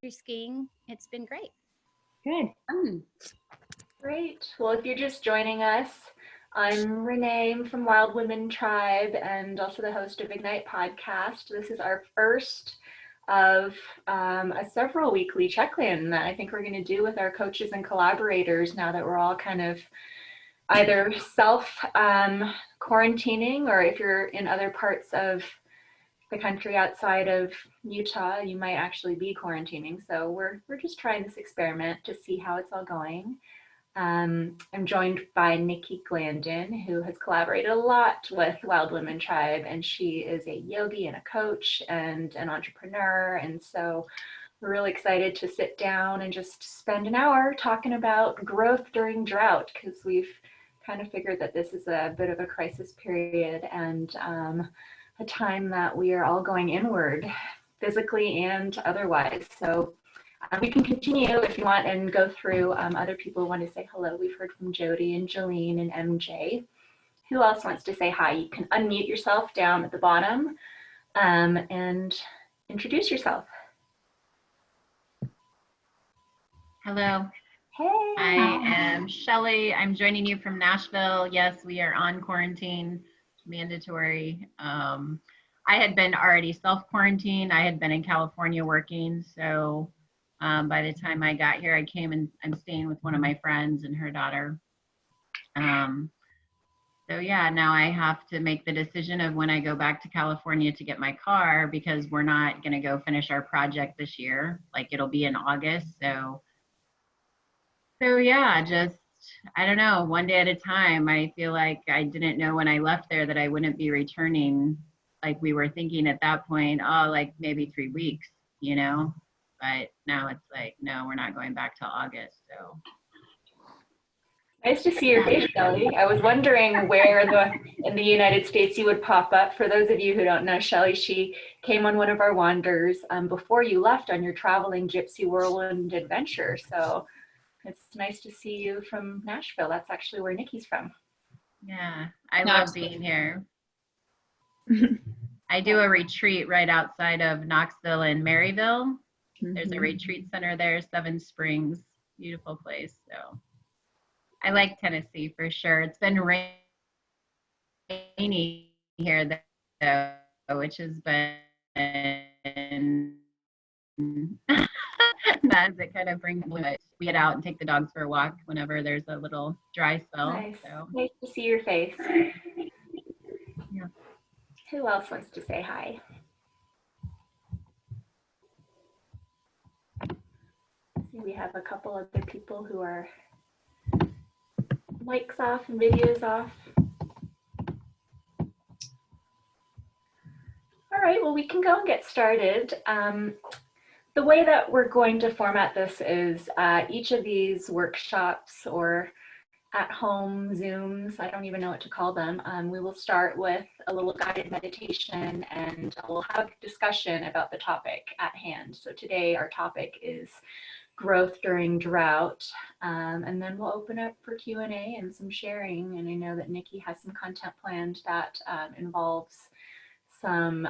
skiing. It's been great. Good. Great. Well, if you're just joining us, I'm Renee. I'm from Wild Women Tribe and also the host of Ignite Podcast. This is our first of a several weekly check-in that I think we're going to do with our coaches and collaborators now that we're all kind of either self-quarantining, or if you're in other parts of the country outside of Utah, you might actually be quarantining. So we're just trying this experiment to see how it's all going. I'm joined by Nikki Glandon, who has collaborated a lot with Wild Women Tribe, and she is a yogi and a coach and an entrepreneur. And so we're really excited to sit down and just spend an hour talking about growth during drought, because we've kind of figured that this is a bit of a crisis period and a time that we are all going inward, physically and otherwise. So we can continue if you want and go through other people who want to say hello. We've heard from Jody and Jolene and MJ. Who else wants to say hi? You can unmute yourself down at the bottom and introduce yourself. Hello. Hey. I am Shelly. I'm joining you from Nashville. Yes, we are on quarantine, mandatory. I had been already self-quarantined. I had been in California working, so by the time I got here, I came and I'm staying with one of my friends and her daughter. So yeah, now I have to make the decision of when I go back to California to get my car, because we're not going to go finish our project this year. Like, it'll be in August. So yeah, just, I don't know, one day at a time. I feel like I didn't know when I left there that I wouldn't be returning. Like, we were thinking at that point, oh, like maybe 3 weeks, you know? But now it's like, no, we're not going back till August. So Nice to see your face, Shelly. I was wondering where in the United States you would pop up. For those of you who don't know Shelly, she came on one of our wanders before you left on your traveling gypsy whirlwind adventure. So it's nice to see you from Nashville. That's actually where Nikki's from. yeah, I love being here. I do a retreat right outside of Knoxville and Maryville. There's a retreat center there, Seven Springs, beautiful place. So I like Tennessee for sure. It's been rainy here though, which has been nice. It kind of brings it. We get out and take the dogs for a walk whenever there's a little dry spell. Nice. So. Nice to see your face. Yeah. Who else wants to say hi? We have a couple other people who are mics off and videos off. All right, well, we can go and get started. The way that we're going to format this is each of these workshops or at-home Zooms, I don't even know what to call them, we will start with a little guided meditation and we'll have a discussion about the topic at hand. So today our topic is growth during drought, and then we'll open up for Q&A and some sharing. And I know that Nikki has some content planned that involves some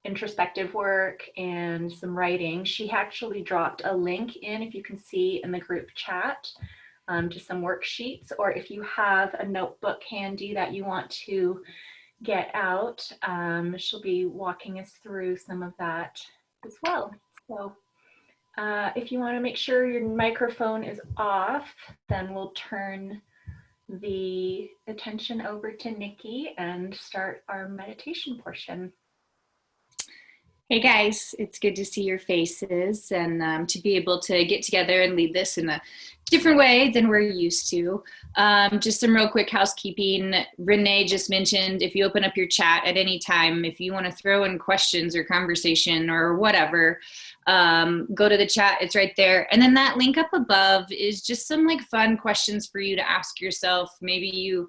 introspective work and some writing. She actually dropped a link in, if you can see in the group chat, to some worksheets, or if you have a notebook handy that you want to get out, she'll be walking us through some of that as well. So if you want to make sure your microphone is off, then we'll turn the attention over to Nikki and start our meditation portion. Hey guys, it's good to see your faces and to be able to get together and lead this in a different way than we're used to. Just some real quick housekeeping. Renee just mentioned if you open up your chat at any time, if you want to throw in questions or conversation or whatever, go to the chat, it's right there. And then that link up above is just some like fun questions for you to ask yourself. Maybe you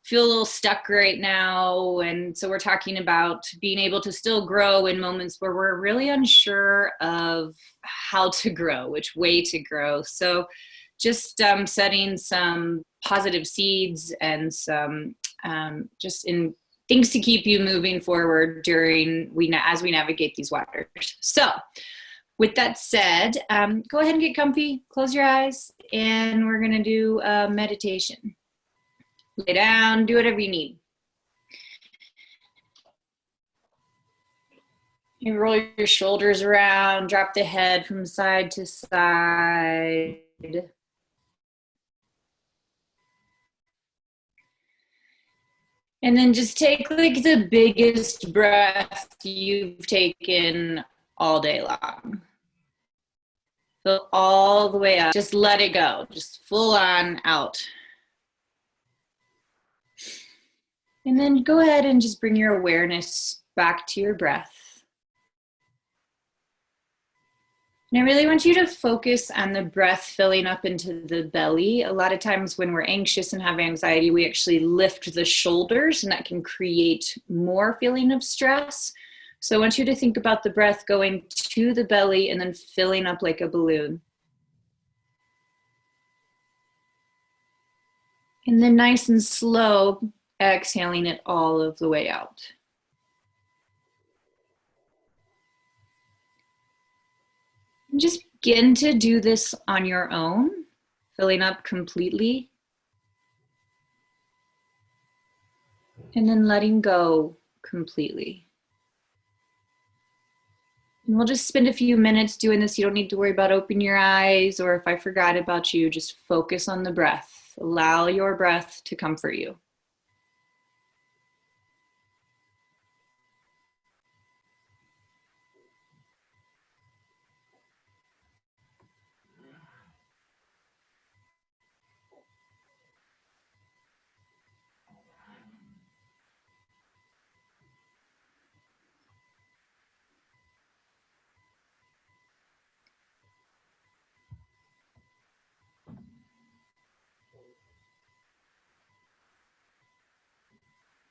feel a little stuck right now, and so we're talking about being able to still grow in moments where we're really unsure of how to grow, which way to grow. So just setting some positive seeds and some just in things to keep you moving forward as we navigate these waters. So with that said, go ahead and get comfy, close your eyes, and we're gonna do a meditation. Lay down, do whatever you need. You roll your shoulders around, drop the head from side to side. And then just take like the biggest breath you've taken all day long. Fill all the way up. Just let it go. Just full on out. And then go ahead and just bring your awareness back to your breath. And I really want you to focus on the breath filling up into the belly. A lot of times when we're anxious and have anxiety, we actually lift the shoulders, and that can create more feeling of stress. So I want you to think about the breath going to the belly and then filling up like a balloon. And then nice and slow, exhaling it all of the way out. And just begin to do this on your own, filling up completely. And then letting go completely. And we'll just spend a few minutes doing this. You don't need to worry about opening your eyes, or if I forgot about you, just focus on the breath. Allow your breath to comfort you.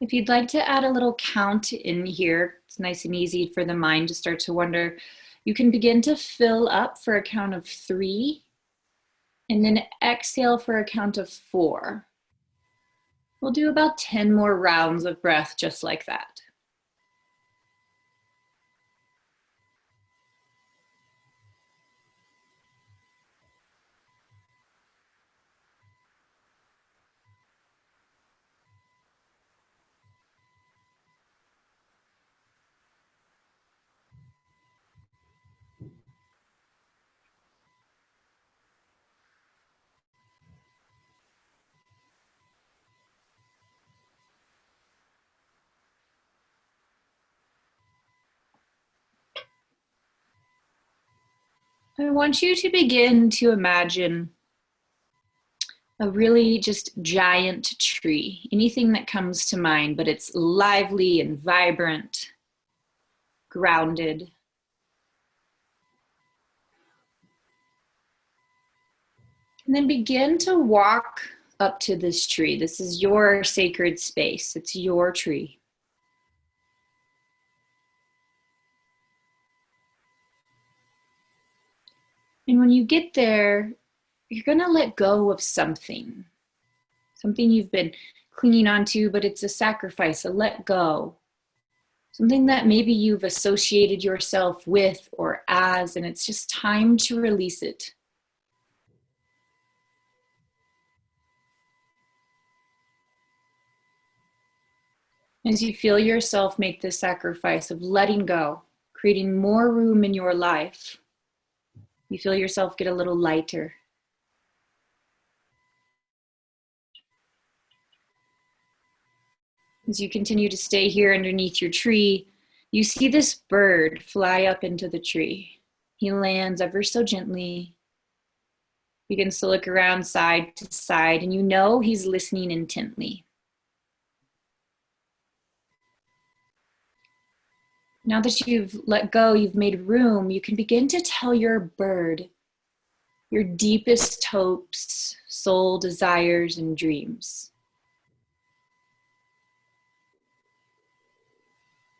If you'd like to add a little count in here, it's nice and easy for the mind to start to wonder. You can begin to fill up for a count of 3, and then exhale for a count of 4. We'll do about 10 more rounds of breath just like that. I want you to begin to imagine a really just giant tree, anything that comes to mind, but it's lively and vibrant, grounded. And then begin to walk up to this tree. This is your sacred space. It's your tree. And when you get there, you're going to let go of something you've been clinging on to, but it's a sacrifice, a let go. Something that maybe you've associated yourself with or as, and it's just time to release it. As you feel yourself make this sacrifice of letting go, creating more room in your life, you feel yourself get a little lighter. As you continue to stay here underneath your tree, you see this bird fly up into the tree. He lands ever so gently, begins to look around side to side, and you know he's listening intently. Now that you've let go, you've made room, you can begin to tell your bird your deepest hopes, soul desires, and dreams.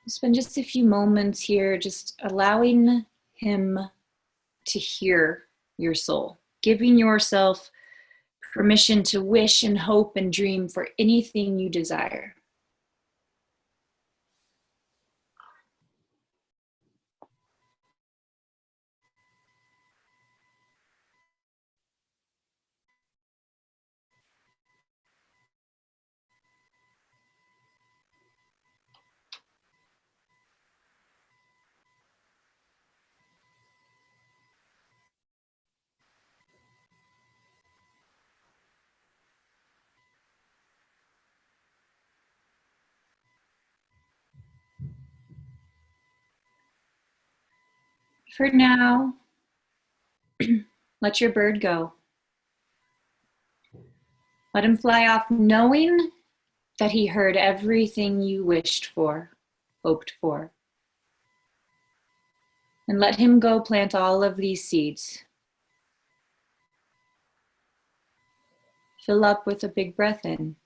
Spend just a few moments here just allowing him to hear your soul, giving yourself permission to wish and hope and dream for anything you desire. For now, let your bird go. Let him fly off knowing that he heard everything you wished for, hoped for. And let him go plant all of these seeds. Fill up with a big breath in.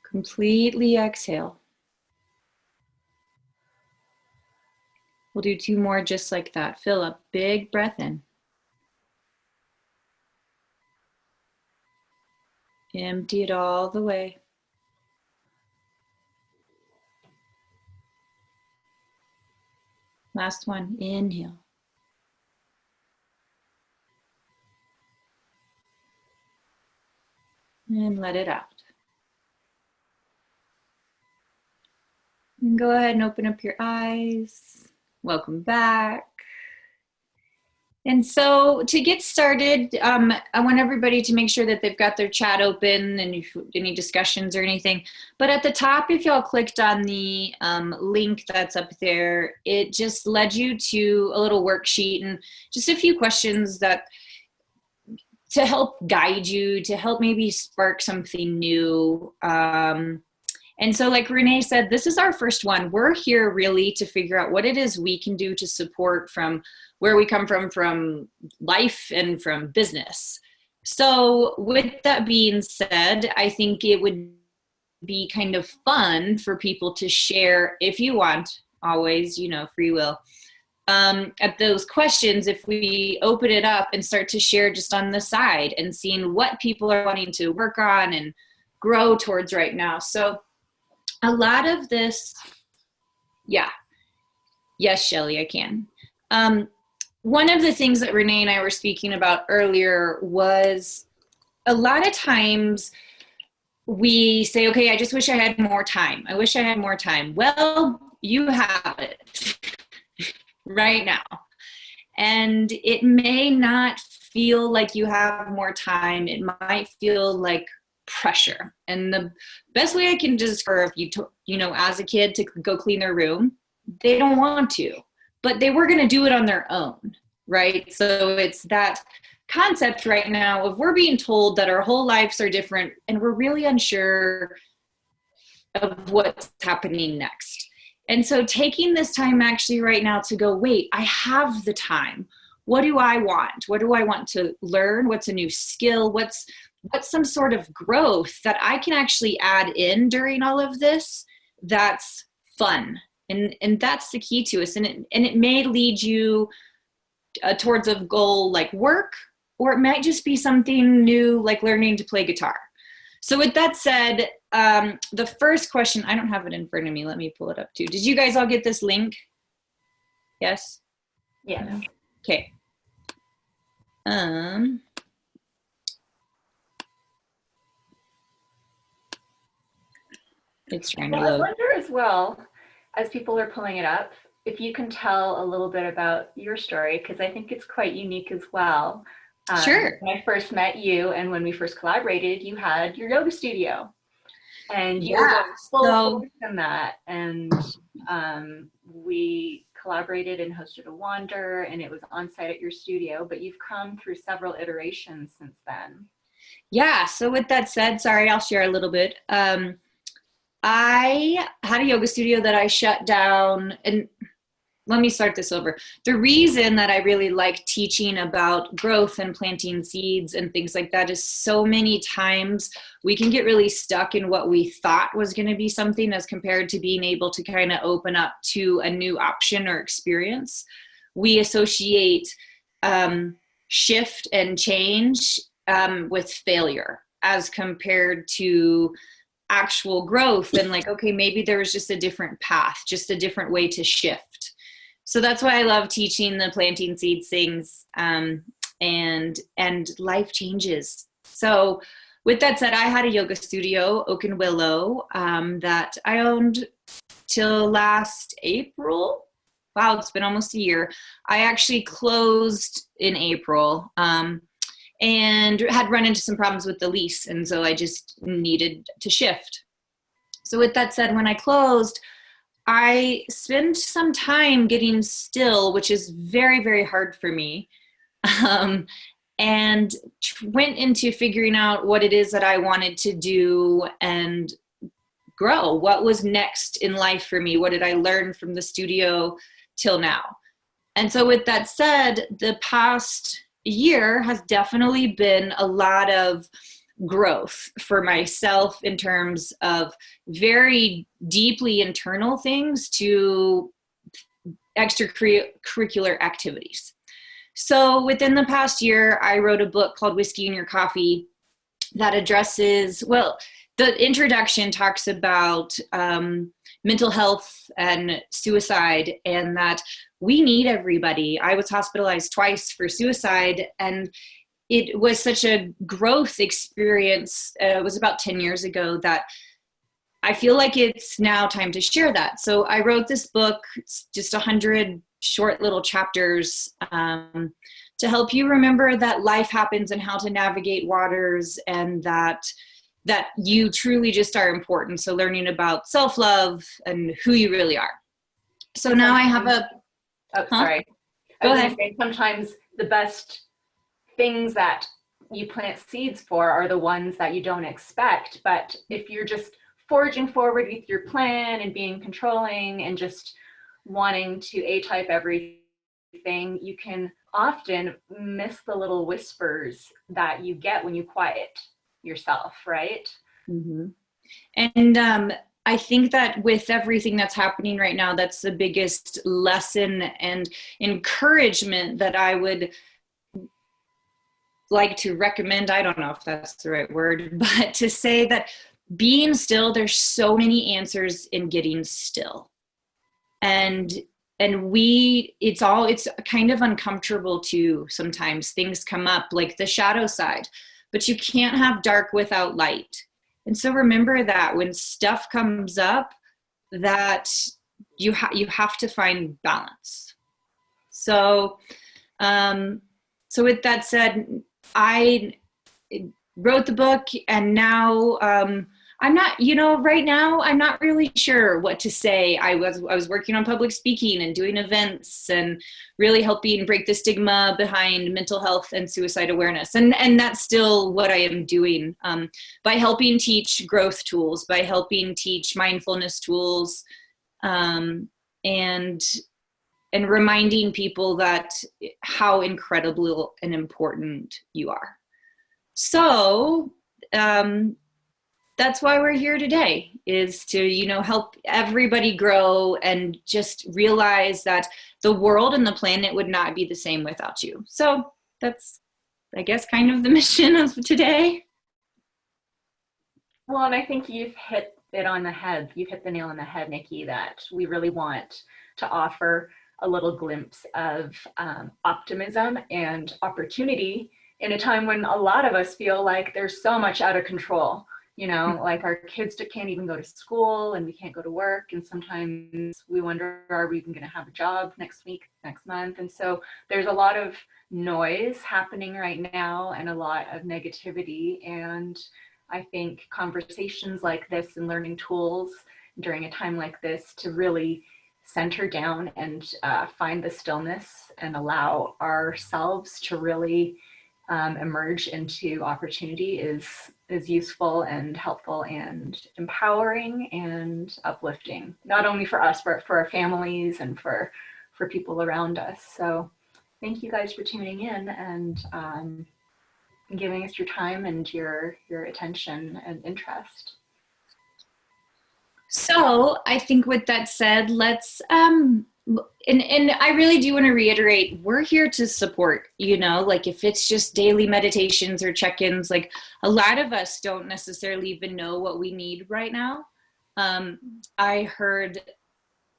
Completely exhale. We'll do 2 more just like that. Fill up, big breath in. Empty it all the way. Last one, inhale. And let it out. And go ahead and open up your eyes. Welcome back. And so to get started, I want everybody to make sure that they've got their chat open and if any discussions or anything. But at the top, if y'all clicked on the link that's up there, it just led you to a little worksheet and just a few questions that to help guide you, to help maybe spark something new. And so like Renee said, this is our first one. We're here really to figure out what it is we can do to support from where we come from life and from business. So with that being said, I think it would be kind of fun for people to share, if you want, always, free will, at those questions, if we open it up and start to share just on the side and seeing what people are wanting to work on and grow towards right now. So a lot of this, yes, Shelly, I can. One of the things that Renee and I were speaking about earlier was a lot of times we say, okay, I just wish I had more time. I wish I had more time. Well, you have it right now. And it may not feel like you have more time. It might feel like pressure. And the best way I can describe as a kid to go clean their room, they don't want to, but they were going to do it on their own, right? So it's that concept right now of we're being told that our whole lives are different and we're really unsure of what's happening next. And so taking this time actually right now to go, wait, I have the time. What do I want? What do I want to learn? What's a new skill? What's some sort of growth that I can actually add in during all of this that's fun? And that's the key to us. And it may lead you towards a goal like work, or it might just be something new like learning to play guitar. So with that said, the first question, I don't have it in front of me. Let me pull it up too. Did you guys all get this link? Yes? Yes. Okay. It's trying to load. I wonder as well, as people are pulling it up, if you can tell a little bit about your story, because I think it's quite unique as well. Sure. When I first met you and when we first collaborated, you had your yoga studio. And you were full force in that. And we collaborated and hosted a wander, and it was on site at your studio, but you've come through several iterations since then. Yeah, so with that said, sorry, I'll share a little bit. I had a yoga studio that I shut down, and let me start this over. The reason that I really like teaching about growth and planting seeds and things like that is so many times we can get really stuck in what we thought was going to be something as compared to being able to kind of open up to a new option or experience. We associate shift and change with failure as compared to actual growth and like, okay, maybe there was just a different path, just a different way to shift. So that's why I love teaching the planting seeds things, and life changes. So with that said, I had a yoga studio, Oak and Willow, that I owned till last April. Wow, it's been almost a year. I actually closed in April, and had run into some problems with the lease. And so I just needed to shift. So with that said, when I closed, I spent some time getting still, which is very, very hard for me. And went into figuring out what it is that I wanted to do and grow. What was next in life for me? What did I learn from the studio till now? And so with that said, the past year has definitely been a lot of growth for myself in terms of very deeply internal things to extracurricular activities. So within the past year, I wrote a book called Whiskey in Your Coffee that addresses, well, the introduction talks about mental health and suicide, and that we need everybody. I was hospitalized twice for suicide, and it was such a growth experience. It was about 10 years ago that I feel like it's now time to share that. So I wrote this book, it's just 100 short little chapters to help you remember that life happens and how to navigate waters, and that you truly just are important. So learning about self-love and who you really are. So now I have a... Oh, sorry. Go ahead. Sometimes the best things that you plant seeds for are the ones that you don't expect. But if you're just forging forward with your plan and being controlling and just wanting to A-type everything, you can often miss the little whispers that you get when you quiet yourself, right? Mm-hmm. And I think that with everything that's happening right now, that's the biggest lesson and encouragement that I would like to recommend. I don't know if that's the right word, but to say that being still, there's so many answers in getting still. And it's kind of uncomfortable too. Sometimes things come up like the shadow side, but you can't have dark without light. And so remember that when stuff comes up, that you have to find balance. So, so with that said, I wrote the book, and now I'm not, right now I'm not really sure what to say. I was working on public speaking and doing events and really helping break the stigma behind mental health and suicide awareness. And that's still what I am doing by helping teach growth tools, by helping teach mindfulness tools, and reminding people that how incredible and important you are. So, that's why we're here today, is to, help everybody grow and just realize that the world and the planet would not be the same without you. So that's, I guess, kind of the mission of today. Well, and I think you've hit it on the head. You've hit the nail on the head, Nikki, that we really want to offer a little glimpse of optimism and opportunity in a time when a lot of us feel like there's so much out of control. Like our kids can't even go to school and we can't go to work. And sometimes we wonder, are we even going to have a job next week, next month? And so there's a lot of noise happening right now and a lot of negativity. And I think conversations like this and learning tools during a time like this to really center down and find the stillness and allow ourselves to really emerge into opportunity is useful and helpful and empowering and uplifting, not only for us, but for our families and for people around us. So thank you guys for tuning in and giving us your time and your attention and interest. So I think with that said, let's and I really do want to reiterate, we're here to support, like if it's just daily meditations or check-ins, like a lot of us don't necessarily even know what we need right now. I heard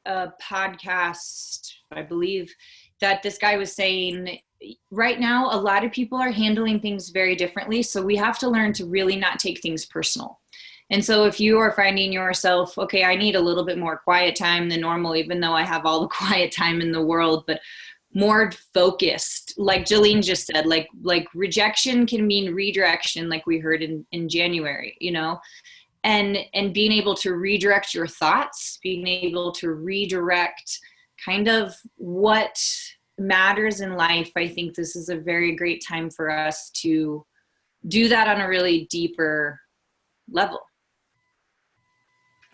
a podcast, I believe, that this guy was saying right now, a lot of people are handling things very differently. So we have to learn to really not take things personal. And so if you are finding yourself, okay, I need a little bit more quiet time than normal, even though I have all the quiet time in the world, but more focused, like Jolene just said, like rejection can mean redirection, like we heard in January, and being able to redirect your thoughts, being able to redirect kind of what matters in life. I think this is a very great time for us to do that on a really deeper level.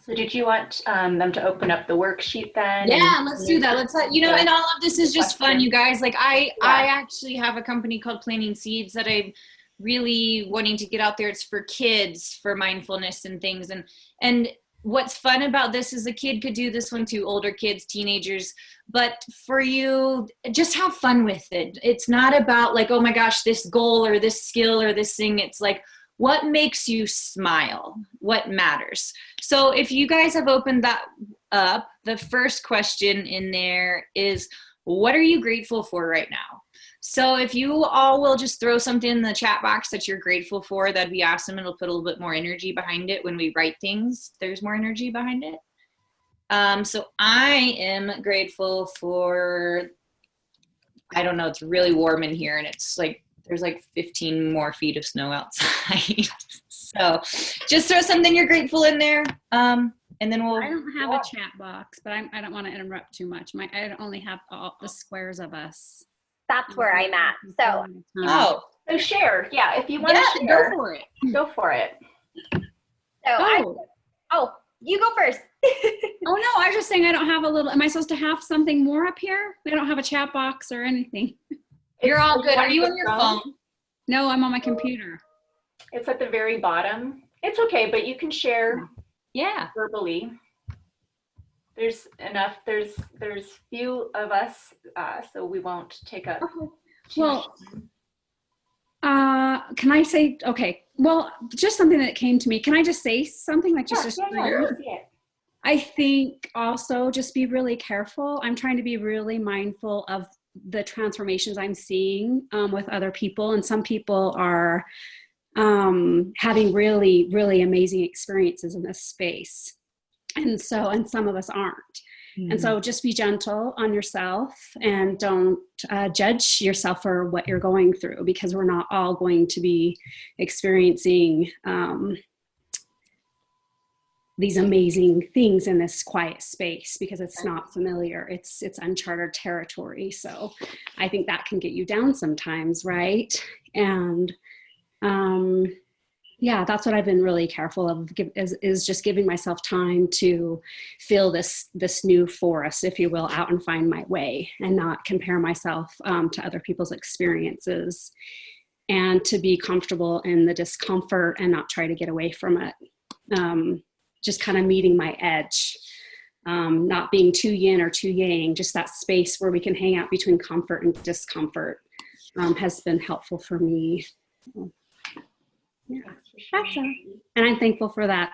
So did you want them to open up the worksheet then? Yeah, let's do that. Let's, and all of this is just fun, you guys. Like I actually have a company called Planting Seeds that I'm really wanting to get out there. It's for kids, for mindfulness and things. And what's fun about this is a kid could do this one too, older kids, teenagers, but for you, just have fun with it. It's not about like, oh my gosh, this goal or this skill or this thing. It's like, what makes you smile? What matters? So if you guys have opened that up, the first question in there is, what are you grateful for right now? So if you all will just throw something in the chat box that you're grateful for, that'd be awesome. It'll put a little bit more energy behind it. When we write things, there's more energy behind it. So I am grateful for, I don't know, it's really warm in here and it's like, there's like 15 more feet of snow outside. So just throw something you're grateful in there. And then we'll. I don't have a chat box, but I don't want to interrupt too much. I only have all the squares of us. That's where I'm at. So. So share. Yeah. If you want to share. Go for it. Go for it. So you go first. Oh no, I was just saying I don't have a little, am I supposed to have something more up here? I don't have a chat box or anything. You're all good. Are you on your phone? No, I'm on my computer. It's at the very bottom. It's okay, but you can share verbally. There's enough, there's few of us, so we won't take up. Okay. Well, can I say, okay, well, just something that came to me. Can I just say something like just I think also just be really careful. I'm trying to be really mindful of the transformations I'm seeing with other people. And some people are having really, really amazing experiences in this space. And some of us aren't. Mm-hmm. And so just be gentle on yourself and don't judge yourself for what you're going through, because we're not all going to be experiencing these amazing things in this quiet space, because it's not familiar. It's uncharted territory. So I think that can get you down sometimes, right? And that's what I've been really careful of, is just giving myself time to feel this new forest, if you will, out and find my way, and not compare myself to other people's experiences, and to be comfortable in the discomfort and not try to get away from it. Just kind of meeting my edge, not being too yin or too yang, just that space where we can hang out between comfort and discomfort has been helpful for me. Yeah, that's all. And I'm thankful for that,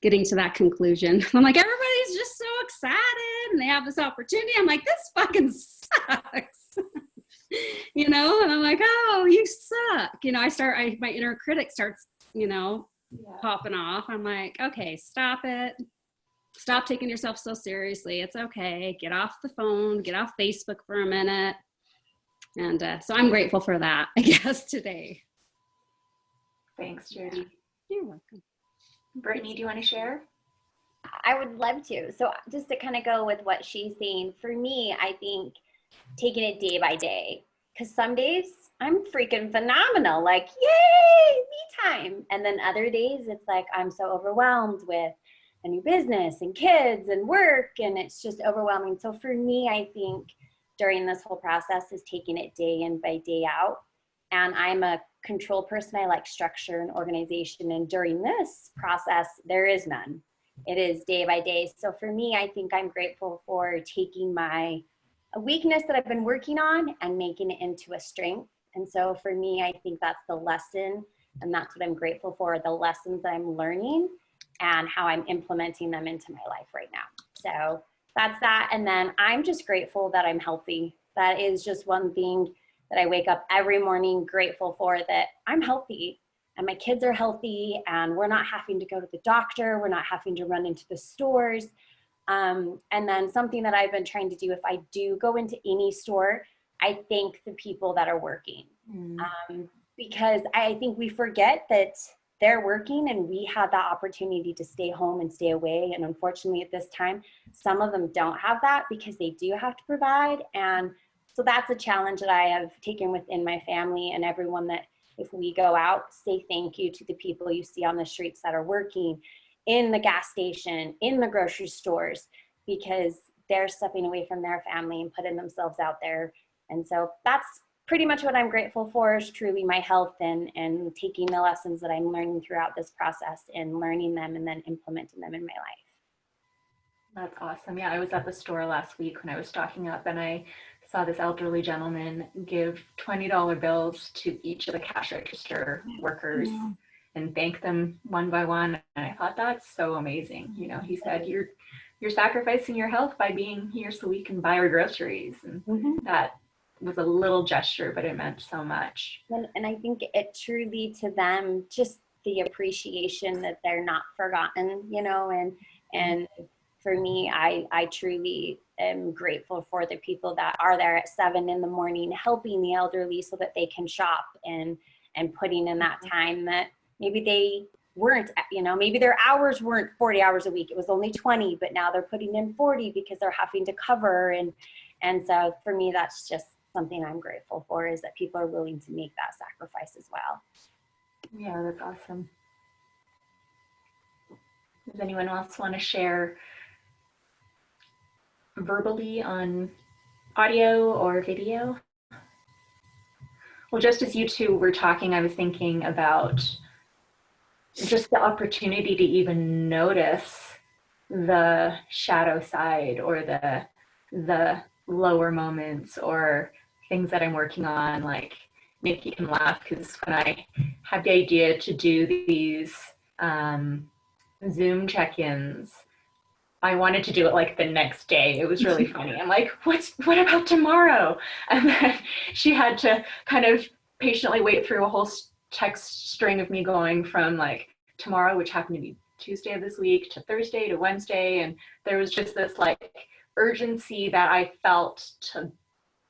getting to that conclusion. I'm like, everybody's just so excited and they have this opportunity. I'm like, this fucking sucks. And I'm like, oh, you suck. My inner critic starts, popping off. I'm like, okay, stop it. Stop taking yourself so seriously. It's okay. Get off the phone, get off Facebook for a minute. And so I'm grateful for that, I guess, today. Thanks, Judy. You're welcome. Brittany, do you want to share? I would love to. So just to kind of go with what she's saying, for me, I think taking it day by day, because some days I'm freaking phenomenal, like, yay, me time. And then other days it's like, I'm so overwhelmed with a new business and kids and work, and it's just overwhelming. So for me, I think during this whole process is taking it day in by day out. And I'm a control person. I like structure and organization. And during this process, there is none. It is day by day. So for me, I think I'm grateful for taking a weakness that I've been working on and making it into a strength. And so for me, I think that's the lesson. And that's what I'm grateful for, the lessons that I'm learning and how I'm implementing them into my life right now. So that's that. And then I'm just grateful that I'm healthy. That is just one thing that I wake up every morning grateful for, that I'm healthy and my kids are healthy and we're not having to go to the doctor. We're not having to run into the stores. And then something that I've been trying to do, if I do go into any store, I thank the people that are working. Because I think we forget that they're working and we had that opportunity to stay home and stay away. And unfortunately at this time, some of them don't have that because they do have to provide. And so that's a challenge that I have taken within my family and everyone, that if we go out, say thank you to the people you see on the streets that are working in the gas station, in the grocery stores, because they're stepping away from their family and putting themselves out there. And so that's pretty much what I'm grateful for, is truly my health and taking the lessons that I'm learning throughout this process and learning them and then implementing them in my life. That's awesome. Yeah, I was at the store last week when I was stocking up, and I saw this elderly gentleman give $20 bills to each of the cash register workers and thank them one by one. And I thought, that's so amazing. You know, he said, you're sacrificing your health by being here so we can buy our groceries. And that was a little gesture, but it meant so much. And I think it truly, to them, just the appreciation that they're not forgotten, you know, and for me, I truly am grateful for the people that are there at 7 a.m, helping the elderly so that they can shop and putting in that time that maybe they weren't, you know, maybe their hours weren't 40 hours a week. It was only 20, but now they're putting in 40 because they're having to cover. And so for me, that's just something I'm grateful for, is that people are willing to make that sacrifice as well. Yeah, that's awesome. Does anyone else want to share verbally on audio or video? Well, just as you two were talking, I was thinking about just the opportunity to even notice the shadow side, or the lower moments, or things that I'm working on. Like, Nikki can laugh because when I had the idea to do these Zoom check-ins, I wanted to do it like the next day. It was really funny. I'm like, what about tomorrow? And then she had to kind of patiently wait through a whole text string of me going from like tomorrow, which happened to be Tuesday of this week, to Thursday, to Wednesday. And there was just this like urgency that I felt to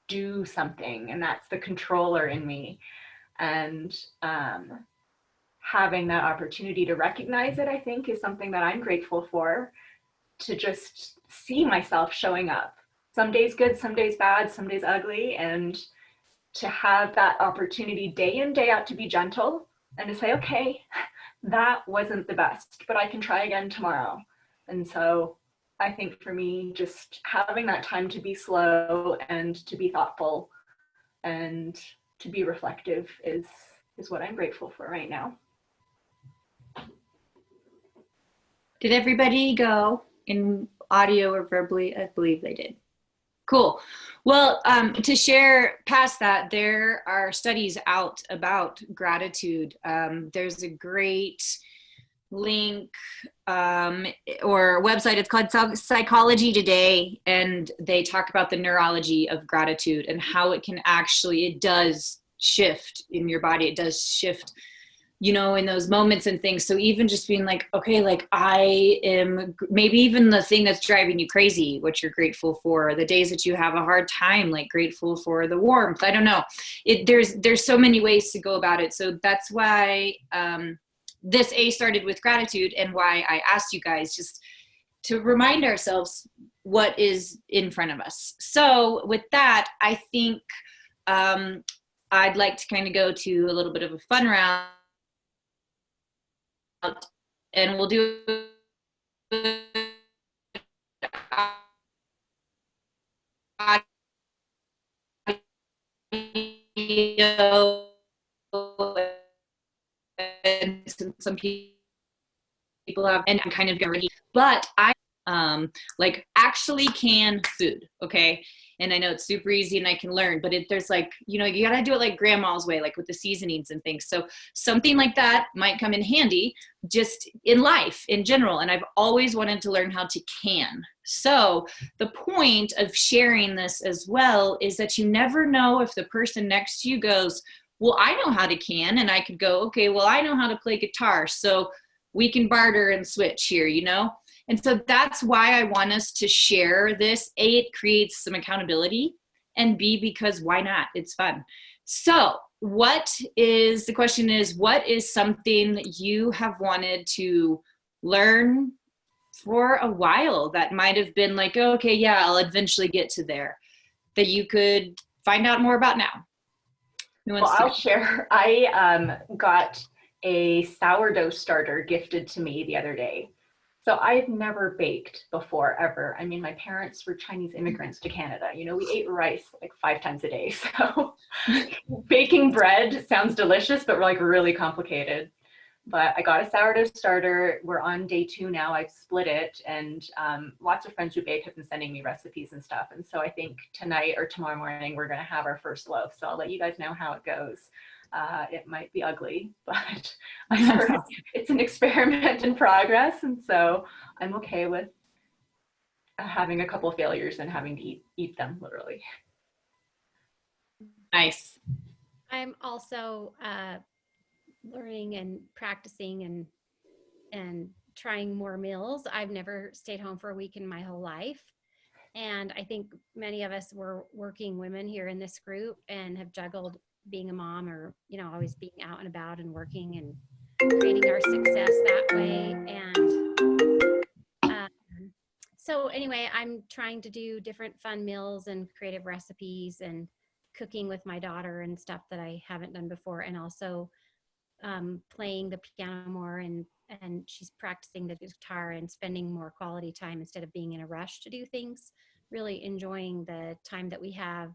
do something, and that's the controller in me. And having that opportunity to recognize it, I think, is something that I'm grateful for, to just see myself showing up. Some days good, some days bad, some days ugly, and to have that opportunity day in, day out to be gentle and to say, okay, that wasn't the best, but I can try again tomorrow. And so I think for me, just having that time to be slow and to be thoughtful and to be reflective is what I'm grateful for right now. Did everybody go in audio or verbally? I believe they did. Cool. Well, to share past that, there are studies out about gratitude. There's a great link or website. It's called Psychology Today, and they talk about the neurology of gratitude and how it can actually, it does shift in your body. It does shift, you know, in those moments and things. So even just being like, okay, like I am, maybe even the thing that's driving you crazy, what you're grateful for, the days that you have a hard time, like grateful for the warmth. I don't know. There's so many ways to go about it. So that's why this started with gratitude, and why I asked you guys just to remind ourselves what is in front of us. So with that, I think I'd like to kind of go to a little bit of a fun round. And we'll do audio, and some people have, and I'm kind of already, but I like actually can food, okay? And I know it's super easy and I can learn, but there's like, you know, you gotta do it like grandma's way, like with the seasonings and things. So something like that might come in handy just in life in general. And I've always wanted to learn how to can. So the point of sharing this as well is that you never know if the person next to you goes, well, I know how to can, and I could go, okay, well, I know how to play guitar, so we can barter and switch here, you know? And so that's why I want us to share this. A, it creates some accountability, and B, because why not? It's fun. So the question is, what is something that you have wanted to learn for a while that might have been like, oh, okay, yeah, I'll eventually get to there, that you could find out more about now? Well, I'll share. I got a sourdough starter gifted to me the other day. So I've never baked before, ever. I mean, my parents were Chinese immigrants to Canada. You know, we ate rice like 5 times a day. So baking bread sounds delicious, but like really complicated. But I got a sourdough starter. We're on day 2 now. I've split it, and lots of friends who bake have been sending me recipes and stuff. And so I think tonight or tomorrow morning, we're going to have our first loaf. So I'll let you guys know how it goes. It might be ugly, but it's an experiment in progress. And so I'm okay with having a couple of failures and having to eat them literally. Nice. I'm also learning and practicing and trying more meals. I've never stayed home for a week in my whole life. And I think many of us were working women here in this group and have juggled being a mom, or, you know, always being out and about and working and creating our success that way. And so anyway, I'm trying to do different fun meals and creative recipes and cooking with my daughter and stuff that I haven't done before. And also playing the piano more, and she's practicing the guitar and spending more quality time instead of being in a rush to do things, really enjoying the time that we have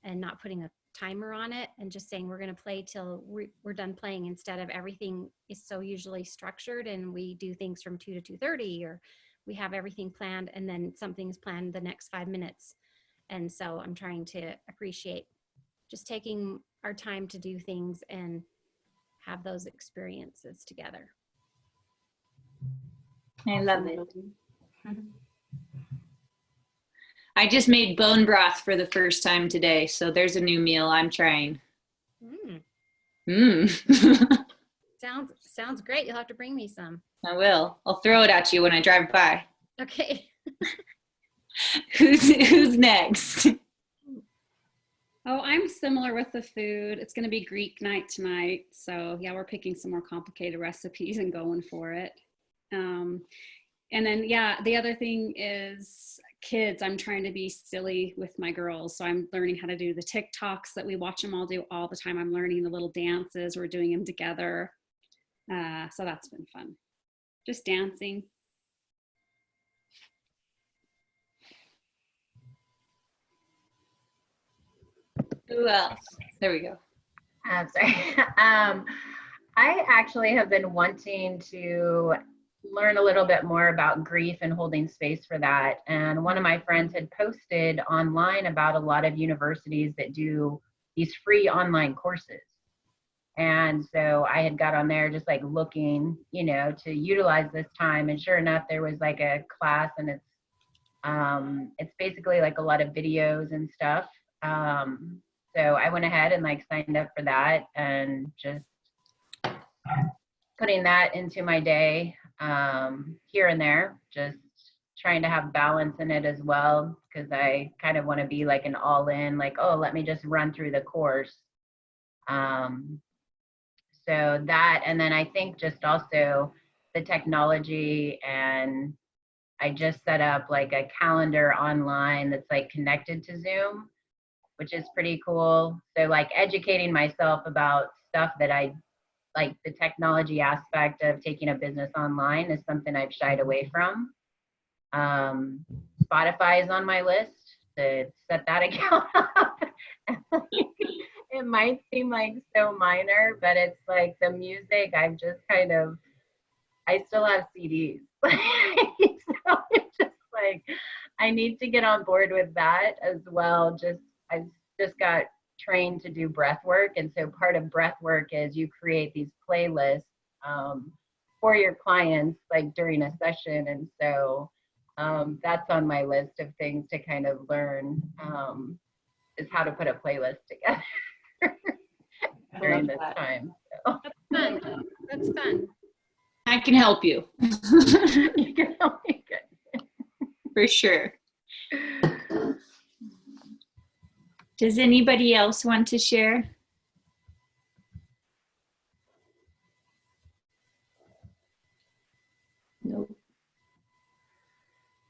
and not putting a timer on it and just saying we're going to play till we're done playing, instead of everything is so usually structured and we do things from 2 to 2:30, or we have everything planned and then something's planned the next 5 minutes. And so I'm trying to appreciate just taking our time to do things and have those experiences together. I love it. I just made bone broth for the first time today, so there's a new meal I'm trying. Sounds great. You'll have to bring me some. I will. I'll throw it at you when I drive by. Okay. Who's next? Oh, I'm similar with the food. It's going to be Greek night tonight. So yeah, we're picking some more complicated recipes and going for it. And then, yeah, the other thing is kids. I'm trying to be silly with my girls. So I'm learning how to do the TikToks that we watch them all do all the time. I'm learning the little dances. We're doing them together. So that's been fun. Just dancing. Who else? There we go. I'm sorry. I actually have been wanting to learn a little bit more about grief and holding space for that. And one of my friends had posted online about a lot of universities that do these free online courses. And so I had got on there just like looking, you know, to utilize this time. And sure enough, there was like a class, and it's basically like a lot of videos and stuff. So I went ahead and like signed up for that, and just putting that into my day here and there, just trying to have balance in it as well, because I kind of want to be like an all-in, like, oh, let me just run through the course. So that, and then I think just also the technology, and I just set up like a calendar online that's like connected to Zoom, which is pretty cool. So like educating myself about stuff that I like, the technology aspect of taking a business online is something I've shied away from. Spotify is on my list to set that account up. It might seem like so minor, but it's like the music, I've just kind of, I still have CDs. So it's just like, I need to get on board with that as well. I've just got trained to do breath work. And so part of breath work is you create these playlists for your clients, like during a session. And so that's on my list of things to kind of learn, is how to put a playlist together during this time. So. That's fun. That's fun. I can help you. You can help me good. For sure. Does anybody else want to share?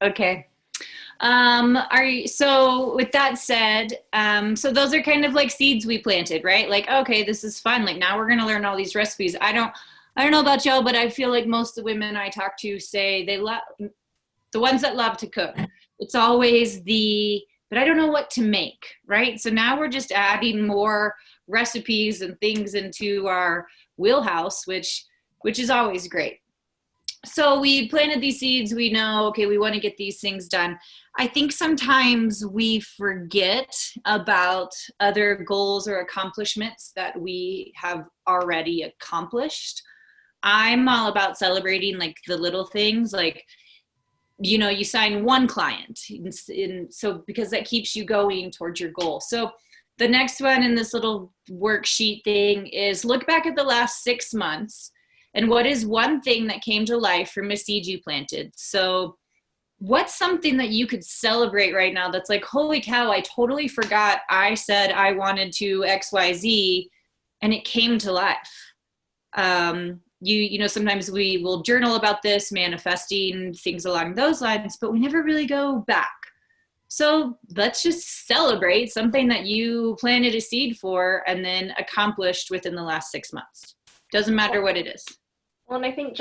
Okay. So with that said, so those are kind of like seeds we planted, right? Like, okay, this is fun. Like now we're going to learn all these recipes. I don't know about y'all, but I feel like most of the women I talk to say they love, the ones that love to cook. It's always but I don't know what to make, right? So now we're just adding more recipes and things into our wheelhouse, which is always great. So we planted these seeds. We know, okay, we want to get these things done. I think sometimes we forget about other goals or accomplishments that we have already accomplished. I'm all about celebrating like the little things, like, you know, you sign one client, so because that keeps you going towards your goal. So the next one in this little worksheet thing is look back at the last 6 months and what is one thing that came to life from a seed you planted. So what's something that you could celebrate right now that's like, holy cow, I totally forgot I said I wanted to XYZ and it came to life. You know, sometimes we will journal about this, manifesting things along those lines, but we never really go back. So let's just celebrate something that you planted a seed for and then accomplished within the last 6 months. Doesn't matter what it is. Well, and I think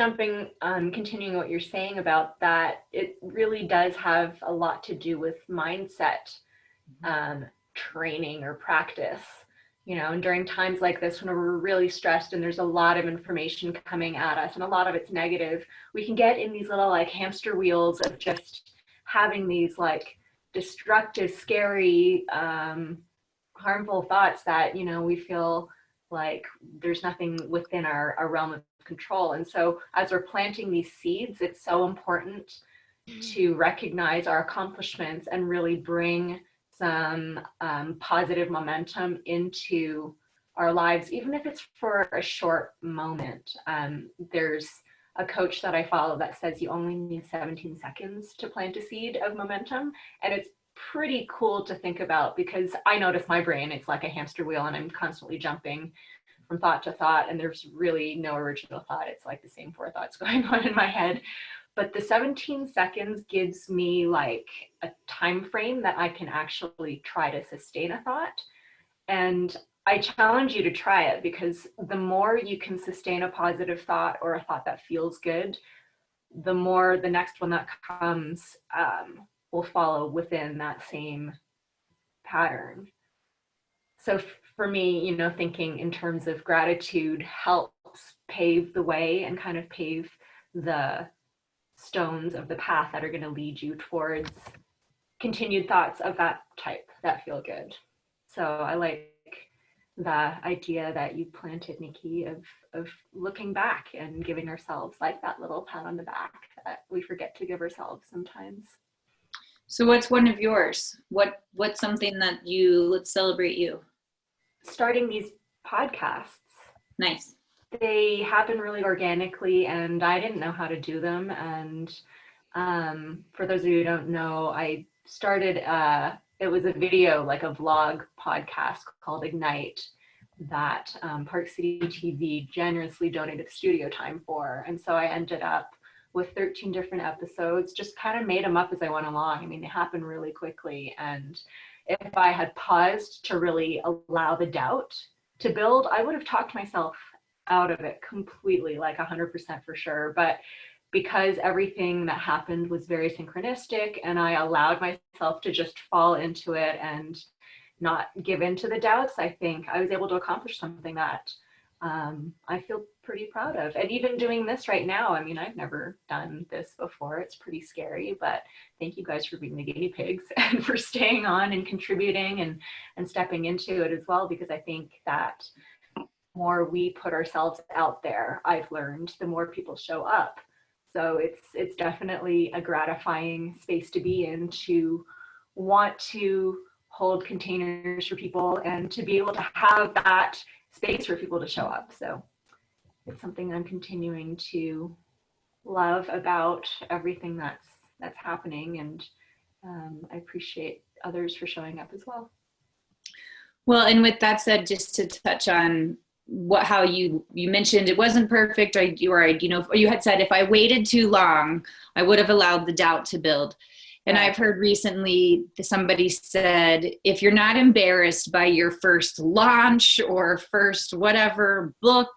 continuing what you're saying about that, it really does have a lot to do with mindset training or practice. You know, and during times like this when we're really stressed and there's a lot of information coming at us and a lot of it's negative, we can get in these little like hamster wheels of just having these like destructive, scary, harmful thoughts that, you know, we feel like there's nothing within our realm of control. And so as we're planting these seeds, it's so important to recognize our accomplishments and really bring some positive momentum into our lives, even if it's for a short moment. There's a coach that I follow that says you only need 17 seconds to plant a seed of momentum. And it's pretty cool to think about because I notice my brain, it's like a hamster wheel and I'm constantly jumping from thought to thought and there's really no original thought. It's like the same 4 thoughts going on in my head. But the 17 seconds gives me like a time frame that I can actually try to sustain a thought. And I challenge you to try it because the more you can sustain a positive thought or a thought that feels good, the more the next one that comes will follow within that same pattern. So for me, you know, thinking in terms of gratitude helps pave the way and kind of pave the stones of the path that are going to lead you towards continued thoughts of that type that feel good. So I like the idea that you planted, Nikki, of looking back and giving ourselves like that little pat on the back that we forget to give ourselves sometimes. So what's one of yours? What's something that let's celebrate you? Starting these podcasts. Nice. They happen really organically and I didn't know how to do them. And for those of you who don't know, I started, it was a video, like a vlog podcast called Ignite that Park City TV generously donated studio time for. And so I ended up with 13 different episodes, just kind of made them up as I went along. I mean, they happened really quickly. And if I had paused to really allow the doubt to build, I would have talked myself out of it completely, like 100% for sure. But because everything that happened was very synchronistic and I allowed myself to just fall into it and not give in to the doubts, I think I was able to accomplish something that I feel pretty proud of. And even doing this right now, I mean, I've never done this before. It's pretty scary, but thank you guys for being the guinea pigs and for staying on and contributing and stepping into it as well, because I think that the more we put ourselves out there, I've learned, the more people show up. So it's definitely a gratifying space to be in, to want to hold containers for people and to be able to have that space for people to show up. So it's something I'm continuing to love about everything that's happening, and I appreciate others for showing up as well. Well, and with that said, just to touch on how you mentioned it wasn't perfect, or you had said if I waited too long, I would have allowed the doubt to build. And I've heard recently somebody said, if you're not embarrassed by your first launch or first whatever book,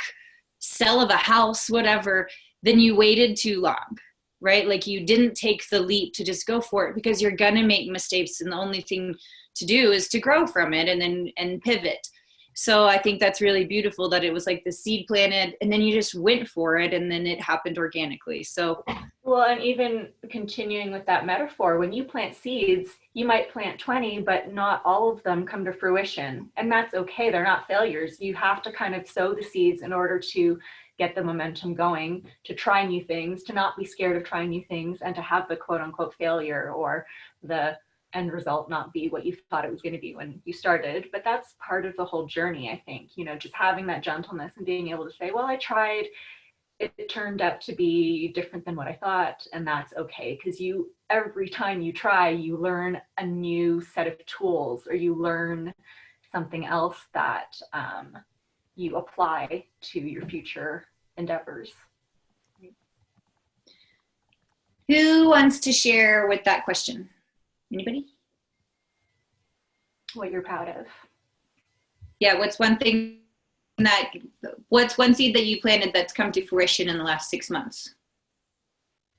sell of a house, whatever, then you waited too long, right? Like you didn't take the leap to just go for it, because you're going to make mistakes. And the only thing to do is to grow from it and pivot. So I think that's really beautiful that it was like the seed planted and then you just went for it and then it happened organically. So, well, and even continuing with that metaphor, when you plant seeds, you might plant 20, but not all of them come to fruition. And that's okay. They're not failures. You have to kind of sow the seeds in order to get the momentum going, to try new things, to not be scared of trying new things, and to have the quote unquote failure or the end result not be what you thought it was going to be when you started. But that's part of the whole journey, I think, just having that gentleness and being able to say, well, I tried, it turned out to be different than what I thought, and that's okay, because every time you try, you learn a new set of tools, or you learn something else that you apply to your future endeavors. Who wants to share with that question? Anybody? What you're proud of. Yeah, what's one seed that you planted that's come to fruition in the last 6 months?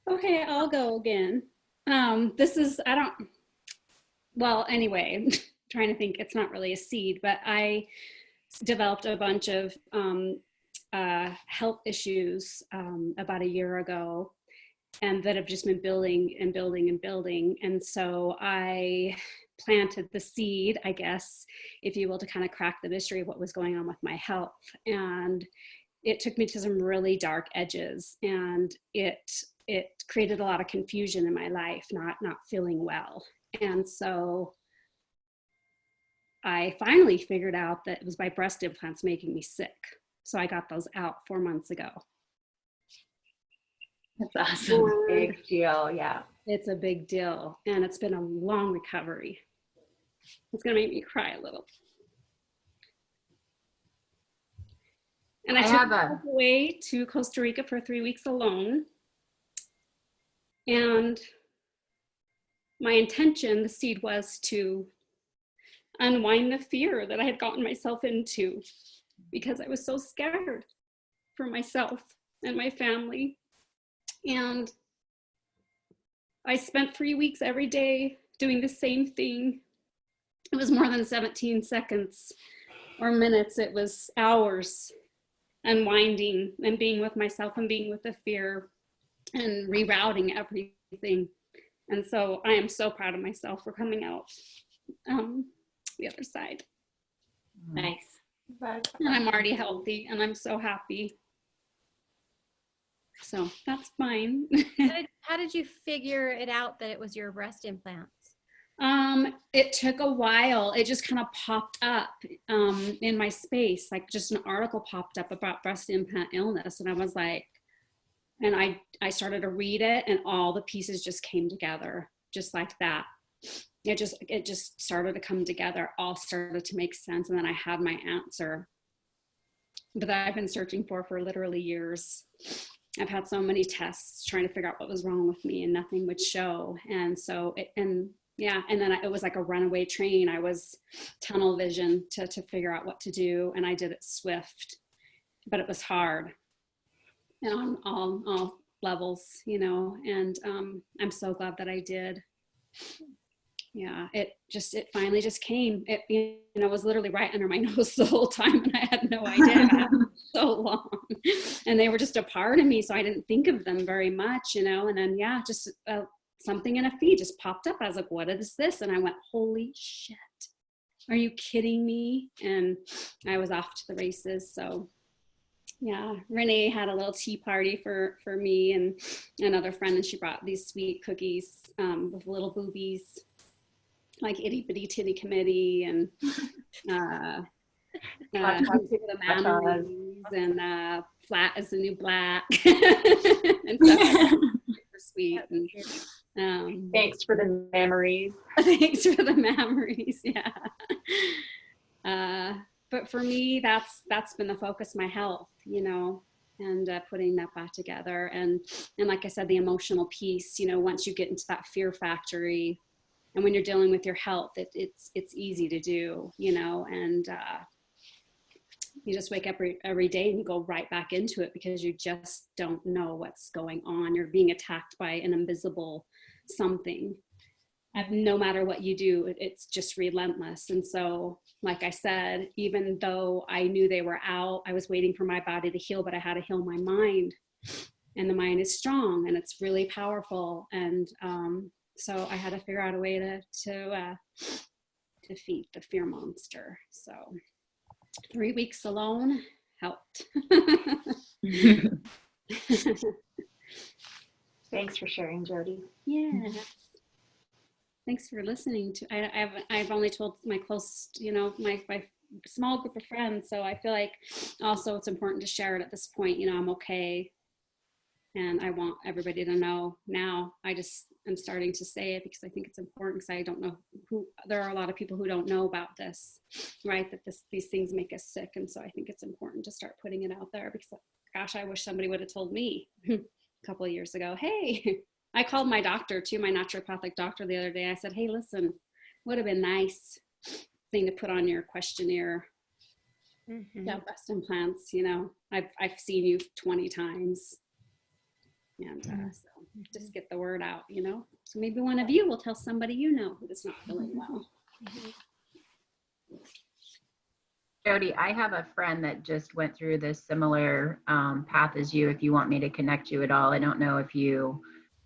Okay, I'll go again. Anyway, trying to think, it's not really a seed, but I developed a bunch of health issues about a year ago, and that have just been building and building and building. And so I planted the seed, I guess, if you will, to kind of crack the mystery of what was going on with my health. And it took me to some really dark edges, and it created a lot of confusion in my life, not feeling well. And so I finally figured out that it was my breast implants making me sick. So I got those out 4 months ago. That's awesome. Big deal, yeah. It's a big deal, and it's been a long recovery. It's gonna make me cry a little. And I took myself away to Costa Rica for 3 weeks alone. And my intention, the seed, was to unwind the fear that I had gotten myself into, because I was so scared for myself and my family. And I spent 3 weeks every day doing the same thing. It was more than 17 seconds or minutes. It was hours, unwinding and being with myself and being with the fear and rerouting everything. And so I am so proud of myself for coming out the other side. Nice. And I'm already healthy, and I'm so happy. So that's fine. How did you figure it out that it was your breast implants? It took a while. It just kind of popped up in my space, like just an article popped up about breast implant illness, and I was like, and I started to read it, and all the pieces just came together, just like that. It just started to come together, all started to make sense, and then I had my answer that I've been searching for literally years. I've had so many tests trying to figure out what was wrong with me, and nothing would show. And so, and then it was like a runaway train. I was tunnel vision to figure out what to do, and I did it swift, but it was hard, and on all levels, and I'm so glad that I did. Yeah, it finally just came. It was literally right under my nose the whole time, and I had no idea. So long, and they were just a part of me, so I didn't think of them very much, and then just something in a feed just popped up. I was like, what is this? And I went, holy shit, are you kidding me? And I was off to the races. So yeah, Renee had a little tea party for me and another friend, and she brought these sweet cookies with little boobies, like itty bitty titty committee, and the memories, and flat is the new black, and stuff. Super sweet. And thanks for the memories. Thanks for the memories. Yeah. but for me, that's been the focus, my health, you know, and putting that back together. And like I said, the emotional piece, you know, once you get into that fear factory, and when you're dealing with your health, it's easy to do, you know, and you just wake up every day and you go right back into it because you just don't know what's going on. You're being attacked by an invisible something. And no matter what you do, it's just relentless. And so, like I said, even though I knew they were out, I was waiting for my body to heal, but I had to heal my mind. And the mind is strong and it's really powerful. And so I had to figure out a way to defeat the fear monster. So 3 weeks alone helped. Thanks for sharing, Jody. Yeah. Thanks for listening to. I've only told my close, you know, my small group of friends. So I feel like also it's important to share it at this point. You know, I'm okay, and I want everybody to know now. I'm starting to say it because I think it's important, because I don't know there are a lot of people who don't know about this, right? That these things make us sick, and so I think it's important to start putting it out there, because gosh, I wish somebody would have told me a couple of years ago. Hey, I called my doctor too, my naturopathic doctor, the other day. I said, hey, listen, would have been nice thing to put on your questionnaire. Yeah, breast implants, you know, I've seen you 20 times. And so just get the word out, you know. So maybe one of you will tell somebody you know who is not feeling well. Jody, I have a friend that just went through this similar path as you. If you want me to connect you at all, I don't know if you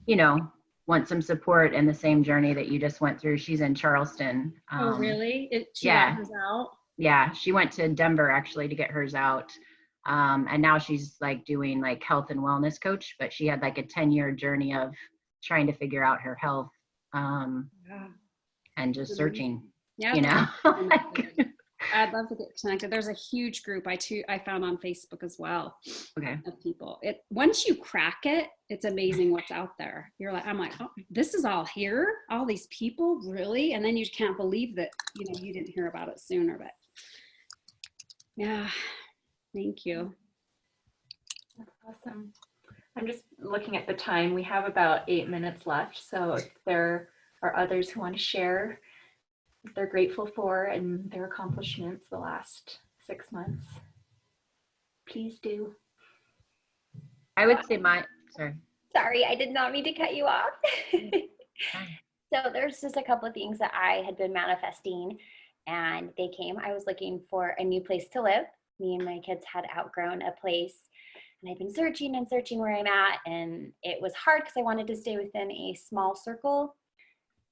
know, want some support in the same journey that you just went through. She's in Charleston. Oh, really? She yeah. got hers out? Yeah, she went to Denver actually to get hers out. And now she's like doing like health and wellness coach, but she had like a 10-year journey of trying to figure out her health and just searching, yeah, you know. I'd love to get connected. There's a huge group I found on Facebook as well. Okay. Of people. Once you crack it, it's amazing what's out there. I'm like, oh, this is all here, all these people, really? And then you can't believe that, you know, you didn't hear about it sooner. But yeah, thank you. That's awesome. I'm just looking at the time. We have about 8 minutes left. So if there are others who want to share what they're grateful for and their accomplishments the last 6 months, please do. I would say Sorry, I did not mean to cut you off. So there's just a couple of things that I had been manifesting, and they came. I was looking for a new place to live. Me and my kids had outgrown a place, and I've been searching and searching where I'm at, and it was hard because I wanted to stay within a small circle,